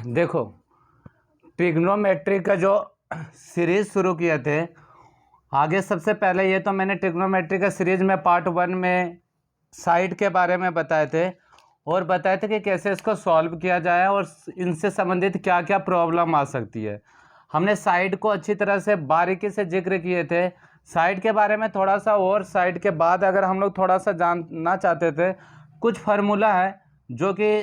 देखो, ट्रिग्नोमेट्री का जो सीरीज शुरू किए थे, आगे सबसे पहले ये तो मैंने ट्रिग्नोमेट्री का सीरीज में पार्ट 1 में साइड के बारे में बताए थे और बताए थे कि कैसे इसको सॉल्व किया जाए और इनसे संबंधित क्या क्या प्रॉब्लम आ सकती है। हमने साइड को अच्छी तरह से बारीकी से जिक्र किए थे। साइड के बारे में थोड़ा सा और साइड के बाद अगर हम लोग थोड़ा सा जानना चाहते थे, कुछ फार्मूला है जो कि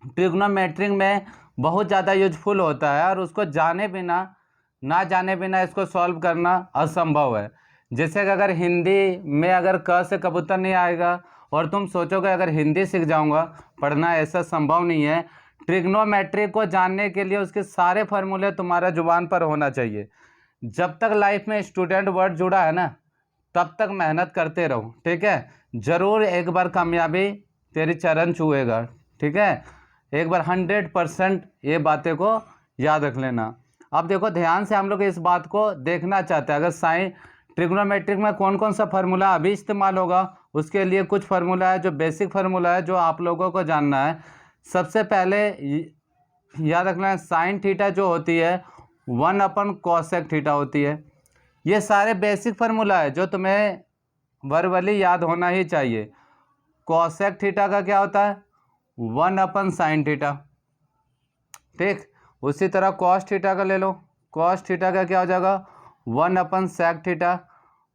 ट्रिग्नोमेट्री में बहुत ज़्यादा यूजफुल होता है और उसको जाने बिना ना जाने बिना इसको सॉल्व करना असंभव है। जैसे कि अगर हिंदी में अगर क से कबूतर नहीं आएगा और तुम सोचोगे अगर हिंदी सीख जाऊंगा पढ़ना, ऐसा संभव नहीं है। ट्रिग्नोमेट्री को जानने के लिए उसके सारे फार्मूले तुम्हारा जुबान पर होना चाहिए। जब तक लाइफ में स्टूडेंट वर्ड जुड़ा है ना, तब तक मेहनत करते रहो, ठीक है। ज़रूर एक बार कामयाबी तेरी चरण छुएगा, ठीक है। एक बार 100% ये बातें को याद रख लेना। अब देखो ध्यान से, हम लोग इस बात को देखना चाहते हैं। अगर साइन ट्रिग्नोमेट्रिक में कौन कौन सा फार्मूला अभी इस्तेमाल होगा, उसके लिए कुछ फार्मूला है जो बेसिक फार्मूला है जो आप लोगों को जानना है। सबसे पहले याद रखना है, साइन थीटा जो होती है 1/cosec थीटा होती है। ये सारे बेसिक फार्मूला है जो तुम्हें वर्बली याद होना ही चाहिए। cosec थीटा का क्या होता है 1/sin थीटा, ठीक। उसी तरह cos थीटा का ले लो, cos थीटा का क्या हो जाएगा 1/sec थीटा,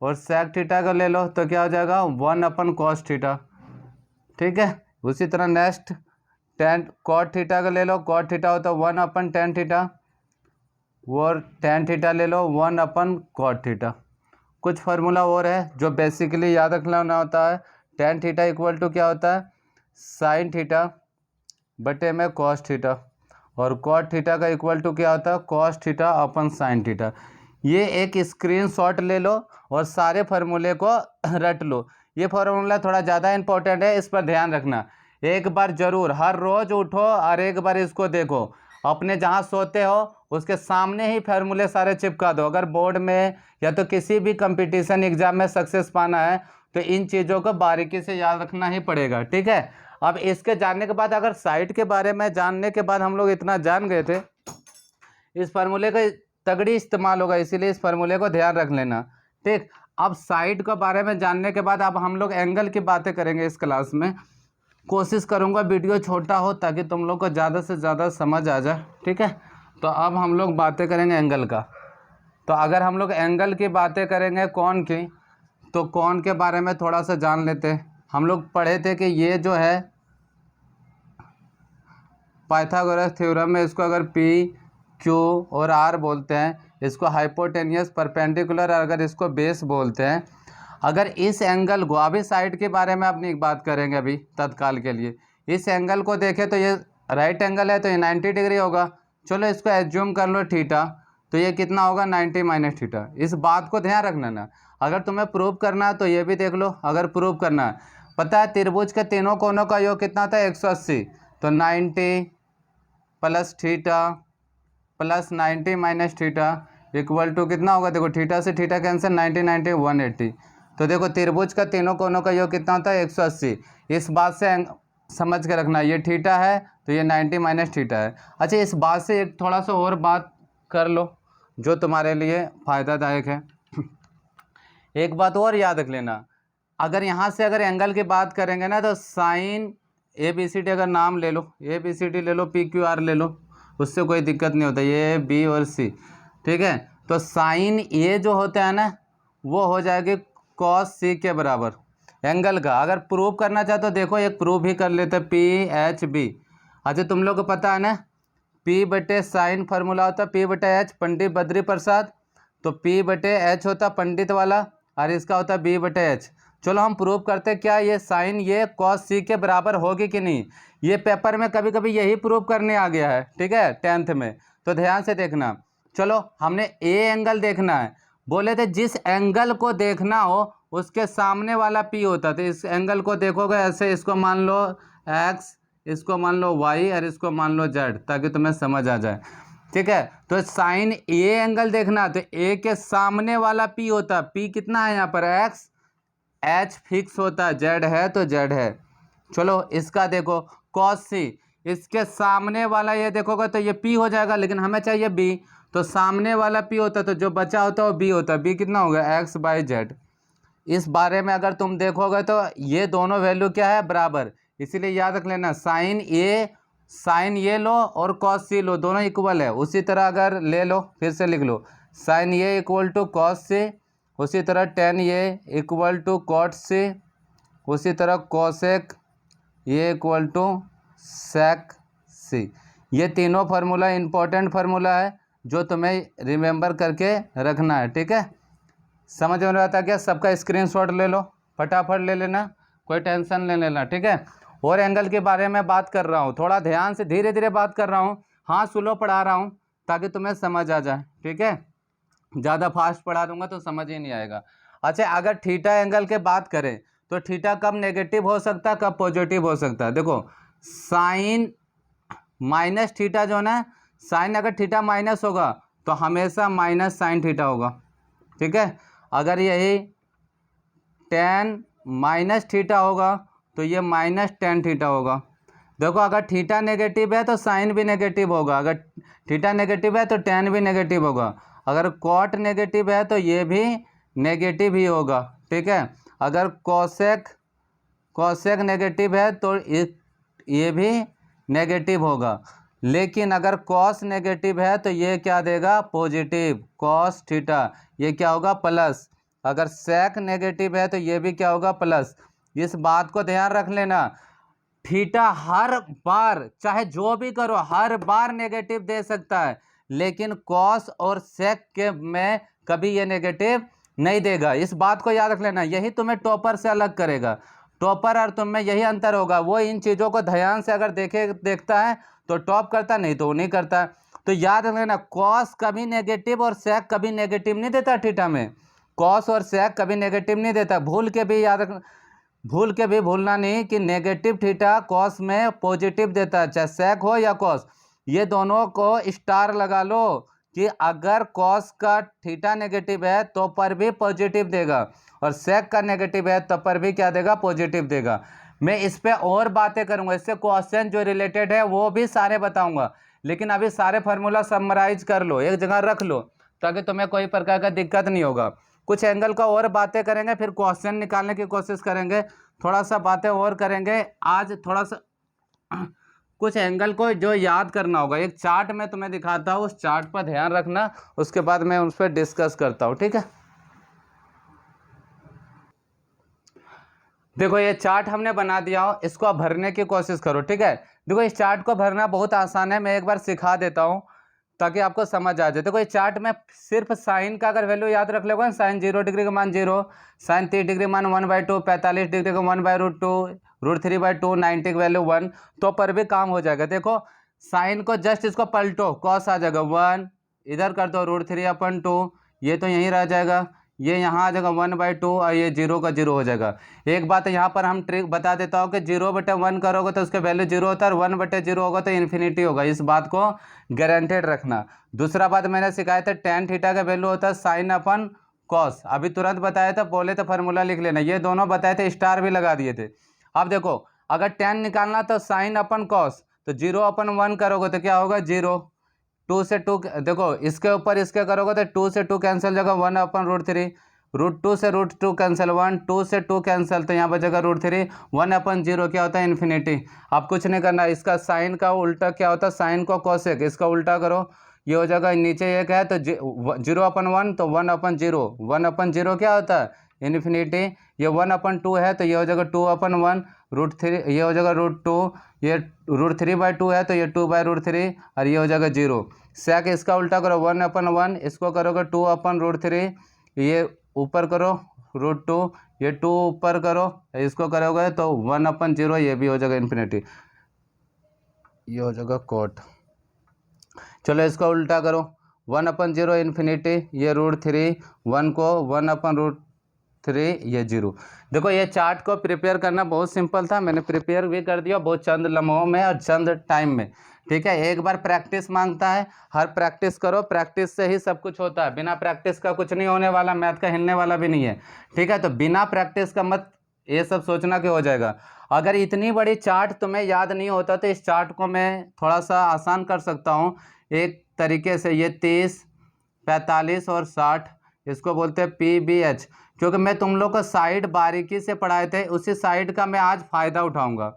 और sec थीटा का ले लो तो क्या हो जाएगा 1/cos थीटा, ठीक है। उसी तरह नेक्स्ट tan cot थीटा का ले लो, cot थीटा होता है 1/tan थीटा, और tan थीटा ले लो 1/cot थीटा। कुछ फार्मूला और है जो बेसिकली याद रखना होता है। tan थीटा इक्वल टू क्या होता है साइन थीटा बटे में cos थीटा, और cot थीटा का इक्वल टू क्या होता है cos थीटा अपन sin थीटा। ये एक स्क्रीनशॉट ले लो और सारे फार्मूले को रट लो। ये फार्मूला थोड़ा ज़्यादा इंपॉर्टेंट है, इस पर ध्यान रखना। एक बार ज़रूर हर रोज़ उठो और एक बार इसको देखो। अपने जहाँ सोते हो उसके सामने ही फार्मूले सारे चिपका दो। अगर बोर्ड में या तो किसी भी कंपटीशन एग्जाम में सक्सेस पाना है तो इन चीज़ों को बारीकी से याद रखना ही पड़ेगा, ठीक है। अब इसके जानने के बाद, अगर साइड के बारे में जानने के बाद हम लोग इतना जान गए थे, इस फार्मूले का तगड़ी इस्तेमाल होगा, इसीलिए इस फार्मूले को ध्यान रख लेना, ठीक। अब साइड के बारे में जानने के बाद अब हम लोग एंगल की बातें करेंगे इस क्लास में। कोशिश करूंगा वीडियो छोटा हो ताकि तुम लोग को ज़्यादा से ज़्यादा समझ आ जाए, ठीक है। तो अब हम लोग बातें करेंगे एंगल का। तो अगर हम लोग एंगल की बातें करेंगे कोण की, तो कोण के बारे में थोड़ा सा जान लेते हैं। हम लोग पढ़े थे कि ये जो है पाइथागोरस थ्योरम में इसको अगर पी क्यू और आर बोलते हैं, इसको हाइपोटेनियस परपेंडिकुलर, अगर इसको बेस बोलते हैं। अगर इस एंगल को, अभी साइड के बारे में अपनी बात करेंगे अभी तत्काल के लिए, इस एंगल को देखें तो ये राइट एंगल है तो ये 90 डिग्री होगा। चलो इसको एज्यूम कर लो थीटा, तो ये कितना होगा 90 माइनस थीटा। इस बात को ध्यान रखना ना। अगर तुम्हें प्रूव करना है तो ये भी देख लो। अगर प्रूव करना है, पता है त्रिभुज के तीनों कोनों का योग कितना था 180, तो 90 plus theta plus 90 minus theta equal to कितना होगा, देखो थीटा से थीटा कैंसिल, 90 90 180। तो देखो त्रिभुज का तीनों कोनों का योग कितना होता है 180। इस बात से समझ के रखना, ये थीटा है तो ये 90 माइनस थीटा है। अच्छा, इस बात से एक थोड़ा सा और बात कर लो जो तुम्हारे लिए फ़ायदादायक है। एक बात और याद रख लेना, अगर यहाँ से अगर एंगल की बात करेंगे ना, तो साइन ABCD अगर नाम ले लो, ABCD ले लो, PQR ले लो, उससे कोई दिक्कत नहीं होता, ये B और C, ठीक है। तो साइन ये जो होता है ना, वो हो जाएगी cos C के बराबर एंगल का। अगर प्रूव करना चाहते हो देखो, एक प्रूव भी कर लेते हैं, PHB। अच्छा, तुम लोग को पता है ना P बटे साइन फार्मूला होता है P बटे H, पंडित बद्री प्रसाद। तो P बटे H होता पंडित वाला और इसका होता B बटे H। चलो हम प्रूव करते हैं क्या ये साइन ये cos C के बराबर होगी कि नहीं। ये पेपर में कभी कभी यही प्रूव करने आ गया है, ठीक है, 10th में। तो ध्यान से देखना। चलो हमने A एंगल देखना है, बोले थे जिस एंगल को देखना हो उसके सामने वाला P होता है। तो इस एंगल को देखोगे ऐसे, इसको मान लो X, इसको मान लो Y और इसको मान लो Z, ताकि तुम्हें समझ आ जाए, ठीक है। तो साइन A एंगल देखना, तो A के सामने वाला P होता है, P कितना है यहाँ पर X, H फिक्स होता है, Z है तो Z है। चलो इसका देखो cos C, इसके सामने वाला ये देखोगे तो ये P हो जाएगा, लेकिन हमें चाहिए B, तो सामने वाला P होता है तो जो बचा होता है वो B होता है। B कितना होगा x/z। इस बारे में अगर तुम देखोगे तो ये दोनों वैल्यू क्या है बराबर, इसीलिए याद रख लेना साइन ए लो और कॉस सी लो, दोनों इक्वल है। उसी तरह अगर ले लो, फिर से लिख लो, sine A equal to cos C, उसी तरह tan A equal to cot C, उसी तरह cosec A equal to sec C. ये तीनों फार्मूला इंपॉर्टेंट फार्मूला है जो तुम्हें रिमेंबर करके रखना है, ठीक है। समझ में आता क्या? सबका स्क्रीनशॉट ले लो, फटाफट ले लेना, कोई टेंशन ले लेना, ठीक है। और एंगल के बारे में बात कर रहा हूँ, थोड़ा ध्यान से धीरे धीरे बात कर रहा हूँ, हाँ स्लो पढ़ा रहा हूँ ताकि तुम्हें समझ आ जाए, ठीक है। ज़्यादा फास्ट पढ़ा दूंगा तो समझ ही नहीं आएगा। अच्छा, अगर थीटा एंगल के बात करें तो थीटा कब नेगेटिव हो सकता है, कब पॉजिटिव हो सकता है? देखो साइन माइनस थीटा जो है ना, साइन अगर थीटा माइनस होगा तो हमेशा माइनस साइन थीटा होगा, ठीक है। अगर यही टेन माइनस थीटा होगा तो ये माइनस टेन थीटा होगा। देखो अगर थीटा नेगेटिव है तो साइन भी नेगेटिव होगा, अगर थीटा नेगेटिव है तो टेन भी नेगेटिव होगा, अगर कॉट नेगेटिव है तो ये भी नेगेटिव ही होगा, ठीक है। अगर कोसेक नेगेटिव है तो ये भी नेगेटिव होगा। लेकिन अगर कॉस नेगेटिव है तो ये क्या देगा, पॉजिटिव, कॉस थीटा, ये क्या होगा, प्लस। अगर सेक नेगेटिव है तो ये भी क्या होगा, प्लस। इस बात को ध्यान रख लेना, थीटा हर बार चाहे जो भी करो हर बार नेगेटिव दे सकता है, लेकिन कॉस और सेक के में कभी ये नेगेटिव नहीं देगा। इस बात को याद रख लेना, यही तुम्हें टॉपर से अलग करेगा। टॉपर और तुम में यही अंतर होगा, वो इन चीज़ों को ध्यान से अगर देखता है तो टॉप करता, नहीं तो नहीं करता। तो याद रख लेना, कॉस कभी नेगेटिव और सेक कभी नेगेटिव नहीं देता थीटा में, कॉस और सेक कभी नेगेटिव नहीं देता। भूल के भी भूलना नहीं कि नेगेटिव थीटा कॉस में पॉजिटिव देता है, चाहे सेक हो या कॉस। ये दोनों को स्टार लगा लो कि अगर कॉस का थीटा नेगेटिव है तो पर भी पॉजिटिव देगा, और सेक का नेगेटिव है तो पर भी क्या देगा, पॉजिटिव देगा। मैं इस पे और बातें करूंगा, इससे क्वेश्चन जो रिलेटेड है वो भी सारे बताऊंगा, लेकिन अभी सारे फार्मूला समराइज कर लो, एक जगह रख लो, ताकि तुम्हें कोई प्रकार का दिक्कत नहीं होगा। कुछ एंगल का और बातें करेंगे, फिर क्वेश्चन निकालने की कोशिश करेंगे, थोड़ा सा बातें और करेंगे आज, थोड़ा सा कुछ एंगल को जो याद करना होगा। एक चार्ट मैं तुम्हें दिखाता हूँ, उस चार्ट पर ध्यान रखना, उसके बाद मैं उस पर डिस्कस करता हूँ, ठीक है। देखो ये चार्ट हमने बना दिया हो, इसको आप भरने की कोशिश करो, ठीक है। देखो इस चार्ट को भरना बहुत आसान है, मैं एक बार सिखा देता हूँ ताकि आपको समझ आ जाए। देखो इस चार्ट में सिर्फ साइन का अगर वैल्यू याद रख लोगे, साइन 0 डिग्री का मान 0, साइन 30 डिग्री मान 1/2, 45 डिग्री का 1/√2, √3/2, 90 की वैल्यू 1, तो पर भी काम हो जाएगा। देखो साइन को जस्ट इसको पलटो, कॉस आ जाएगा 1, इधर कर दो √3/2, ये तो यहीं रह जाएगा, ये यहाँ आ जाएगा 1/2, और ये 0 का 0 हो जाएगा। एक बात यहाँ पर हम ट्रिक बता देता हूँ कि 0/1 करोगे तो उसका वैल्यू 0 होता है, और 1/0 होगा तो इन्फिनिटी होगा, इस बात को गारंटेड रखना। दूसरा बात मैंने सिखाया था, टेन थीटा का वैल्यू होता है साइन अपन कॉस, अभी तुरंत बताया था, बोले तो फार्मूला लिख लेना, ये दोनों बताए थे, स्टार भी लगा दिए थे। अब देखो अगर टेन निकालना तो साइन अपन कॉस, तो 0/1 करोगे तो क्या होगा, 0, 2 से 2, देखो इसके ऊपर इसके करोगे तो 2 से 2 कैंसिल जगह 1/√3, √2 से √2 कैंसिल 1, 2 से 2 कैंसिल, तो यहाँ बचेगा √3, 1/0 क्या होता है, इन्फिनिटी। अब कुछ नहीं करना, इसका साइन का उल्टा क्या होता है, साइन को कोसेक, इसका उल्टा करो, ये हो जाएगा, नीचे एक है तो 0/1 तो 1/0, 1/0 क्या होता है, इन्फिनिटी। ये 1/2 है तो ये हो जाएगा 2/1, √3 ये हो जाएगा √2, ये √3/2 है तो ये 2/√3, और ये हो जाएगा 0। सेक इसका उल्टा करो, 1/1, इसको करोगे 2/√3, ये ऊपर करो √2, ये 2 ऊपर करो, इसको करोगे तो 1/0, ये भी हो जाएगा इन्फिनिटी, ये हो जाएगा कोट। चलो इसको उल्टा करो, 1/0 इन्फिनिटी, ये √3, 1 को 1/√3, ये 0। देखो ये चार्ट को प्रिपेयर करना बहुत सिंपल था, मैंने प्रिपेयर भी कर दिया बहुत चंद लम्हों में और चंद टाइम में, ठीक है। एक बार प्रैक्टिस मांगता है, हर प्रैक्टिस करो, प्रैक्टिस से ही सब कुछ होता है, बिना प्रैक्टिस का कुछ नहीं होने वाला, मैथ का हिलने वाला भी नहीं है, ठीक है। तो बिना प्रैक्टिस का मत ये सब सोचना कि हो जाएगा। अगर इतनी बड़ी चार्ट तुम्हें याद नहीं होता तो इस चार्ट को मैं थोड़ा सा आसान कर सकता हूँ एक तरीके से। ये 30, 45 और 60 इसको बोलते हैं PBH, क्योंकि मैं तुम लोग को साइड बारीकी से पढ़ाए थे, उसी साइड का मैं आज फ़ायदा उठाऊंगा,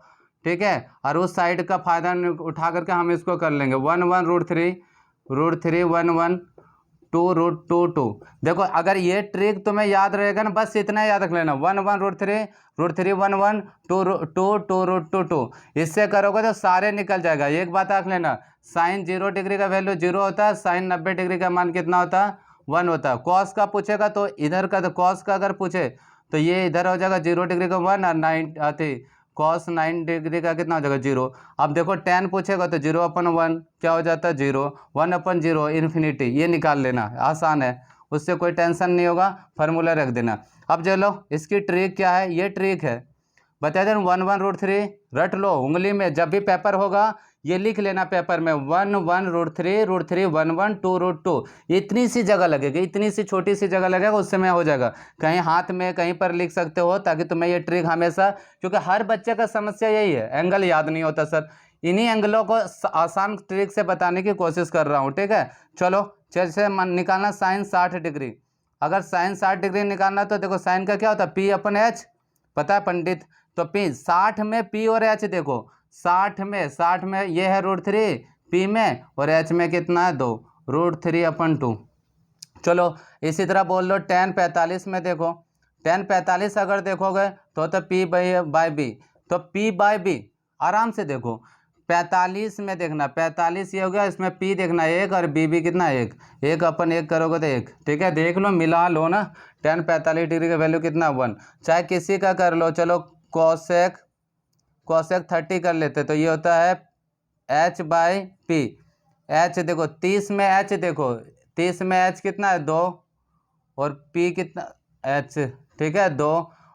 ठीक है। और उस साइड का फ़ायदा उठा करके हम इसको कर लेंगे 1/√3, √3 1/1, 2√2 देखो अगर ये ट्रिक तुम्हें याद रहेगा ना, बस इतना याद रख लेना 1/√3, √3 1/1, 2√2 इससे करोगे तो सारे निकल जाएगा। एक बात रख लेना, साइन 0 डिग्री का वैल्यू 0 होता है, साइन 90 डिग्री का मान कितना होता है 1 होता है। कॉस का पूछेगा तो इधर का, तो कॉस का अगर पूछे तो ये इधर हो जाएगा 0 डिग्री का 1 और 9 कॉस 9 डिग्री का कितना हो जाएगा 0। अब देखो tan पूछेगा तो 0/1 क्या हो जाता है 0, 1/0 इन्फिनिटी, ये निकाल लेना, आसान है, उससे कोई टेंशन नहीं होगा, फार्मूला रख देना। अब चलो इसकी ट्रिक क्या है, ये ट्रिक है बता दें 1/√3 रट लो उंगली में, जब भी पेपर होगा ये लिख लेना पेपर में 1/√3, √3 1/1, 2√2 इतनी सी जगह लगेगी, इतनी सी छोटी सी जगह लगेगा, उससे में हो जाएगा। कहीं हाथ में कहीं पर लिख सकते हो ताकि तुम्हें ये ट्रिक हमेशा, क्योंकि हर बच्चे का समस्या यही है एंगल याद नहीं होता सर, इन्हीं एंगलों को आसान ट्रिक से बताने की कोशिश कर रहा हूँ, ठीक है। चलो जैसे निकालना साइन 60 डिग्री, अगर साइन 60 डिग्री निकालना तो देखो साइन का क्या होता है P/H, पता है पंडित, तो P 60 में P और H देखो 60 में ये है √3 P में, और H में कितना है 2, √3/2। चलो इसी तरह बोल लो tan 45 में देखो, tan 45 अगर देखोगे तो P/B, तो P/B आराम से देखो 45 में देखना, 45 ये हो गया, इसमें P देखना 1 और B कितना 1, 1/1 करोगे तो 1, ठीक है। देख लो मिला लो ना, tan 45 डिग्री का वैल्यू कितना 1, चाहे किसी का कर लो। चलो cosec 30 कर लेते तो ये होता है H/P, H देखो 30 में H देखो 30 में H कितना है 2 और P कितना H, ठीक है 2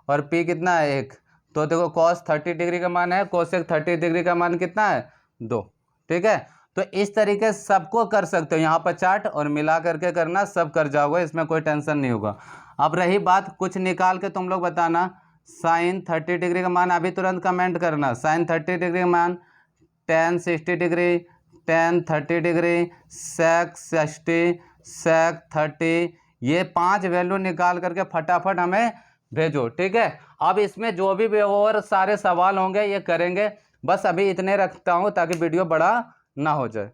और P कितना है 1, तो देखो cos 30 डिग्री का मान है, cosec 30 डिग्री का मान कितना है 2, ठीक है। तो इस तरीके से सबको कर सकते हो, यहाँ पर चार्ट और मिला करके करना, सब कर जाओगे, इसमें कोई टेंशन नहीं होगा। अब रही बात कुछ निकाल के तुम लोग बताना, साइन 30 डिग्री का मान अभी तुरंत कमेंट करना, साइन 30 डिग्री का मान, tan 60 degree, tan 30 degree, sec 60, sec 30, ये 5 वैल्यू निकाल करके फटाफट हमें भेजो, ठीक है। अब इसमें जो भी और सारे सवाल होंगे ये करेंगे, बस अभी इतने रखता हूँ ताकि वीडियो बड़ा ना हो जाए।